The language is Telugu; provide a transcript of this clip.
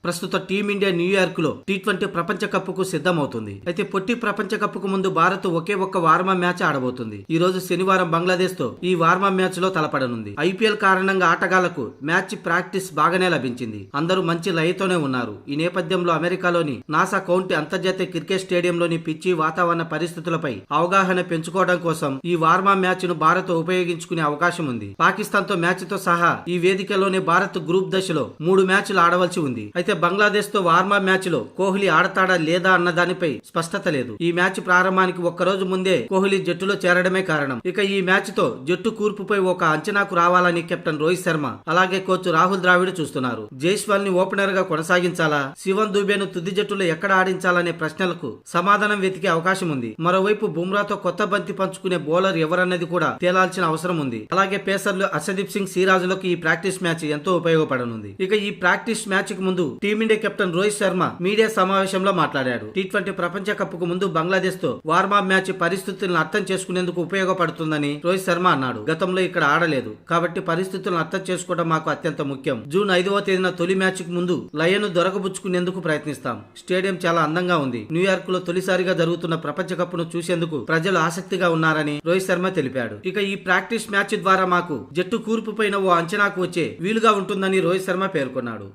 ప్రస్తుత టీమిండియా న్యూయార్క్ లో T20 ప్రపంచ కప్ కు సిద్ధమవుతుంది. అయితే పొట్టి ప్రపంచ కప్ కు ముందు భారత్ ఒకే ఒక్క వార్మప్ మ్యాచ్ ఆడబోతుంది. ఈ రోజు శనివారం బంగ్లాదేశ్ తో ఈ వార్మప్ మ్యాచ్ లో తలపడనుంది. IPL కారణంగా ఆటగాళ్లకు మ్యాచ్ ప్రాక్టీస్ బాగానే లభించింది. అందరూ మంచి లయతోనే ఉన్నారు. ఈ నేపథ్యంలో అమెరికాలోని నాసా కౌంటీ అంతర్జాతీయ క్రికెట్ స్టేడియంలోని పిచ్చి వాతావరణ పరిస్థితులపై అవగాహన పెంచుకోవడం కోసం ఈ వార్మప్ మ్యాచ్ ను భారత్ ఉపయోగించుకునే అవకాశం ఉంది. పాకిస్తాన్ తో మ్యాచ్ తో సహా ఈ వేదికలోనే భారత్ గ్రూప్ దశలో 3 మ్యాచ్లు ఆడవలసి ఉంది. అయితే బంగ్లాదేశ్ తో వార్మప్ మ్యాచ్ లో కోహ్లీ ఆడతాడా లేదా అన్న దానిపై స్పష్టత లేదు. ఈ మ్యాచ్ ప్రారంభానికి ఒక్కరోజు ముందే కోహ్లీ జట్టులో చేరడమే కారణం. ఇక ఈ మ్యాచ్ తో జట్టు కూర్పుపై ఒక అంచనాకు రావాలని కెప్టెన్ రోహిత్ శర్మ అలాగే కోచ్ రాహుల్ ద్రావిడ్ చూస్తున్నారు. జైస్వాల్ ని ఓపెనర్ గా కొనసాగించాలా, శివన్ దుబేను తుది జట్టులో ఎక్కడ ఆడించాలనే ప్రశ్నలకు సమాధానం వెతికే అవకాశం ఉంది. మరోవైపు బుమ్రాతో కొత్త బంతి పంచుకునే బౌలర్ ఎవరన్నది కూడా తేలాల్సిన అవసరం ఉంది. అలాగే పేసర్లు హర్షదీప్ సింగ్, సిరాజ్లకు ఈ ప్రాక్టీస్ మ్యాచ్ ఎంతో ఉపయోగపడనుంది. ఇక ఈ ప్రాక్టీస్ మ్యాచ్ కు ముందు team India captain Rohit Sharma media సమావేశంలో మాట్లాడాడు. T20 ప్రపంచ కప్ కు ముందు బంగ్లాదేశ్ తో వార్మప్ మ్యాచ్ పరిస్థితులను అర్థం చేసుకునేందుకు ఉపయోగపడుతుందని రోహిత్ శర్మ అన్నాడు. గతంలో ఇక్కడ ఆడలేదు కాబట్టి పరిస్థితులను అర్థం చేసుకోవడం మాకు అత్యంత ముఖ్యం. జూన్ 5వ తేదీన తొలి మ్యాచ్ కు ముందు లయను దొరకబుచ్చుకునేందుకు ప్రయత్నిస్తాం. స్టేడియం చాలా అందంగా ఉంది. న్యూయార్క్ లో తొలిసారిగా జరుగుతున్న ప్రపంచ కప్ ను చూసేందుకు ప్రజలు ఆసక్తిగా ఉన్నారని రోహిత్ శర్మ తెలిపాడు. ఇక ఈ ప్రాక్టీస్ మ్యాచ్ ద్వారా మాకు జట్టు కూర్పు పైన ఓ అంచనాకు వచ్చే వీలుగా ఉంటుందని రోహిత్ శర్మ పేర్కొన్నాడు.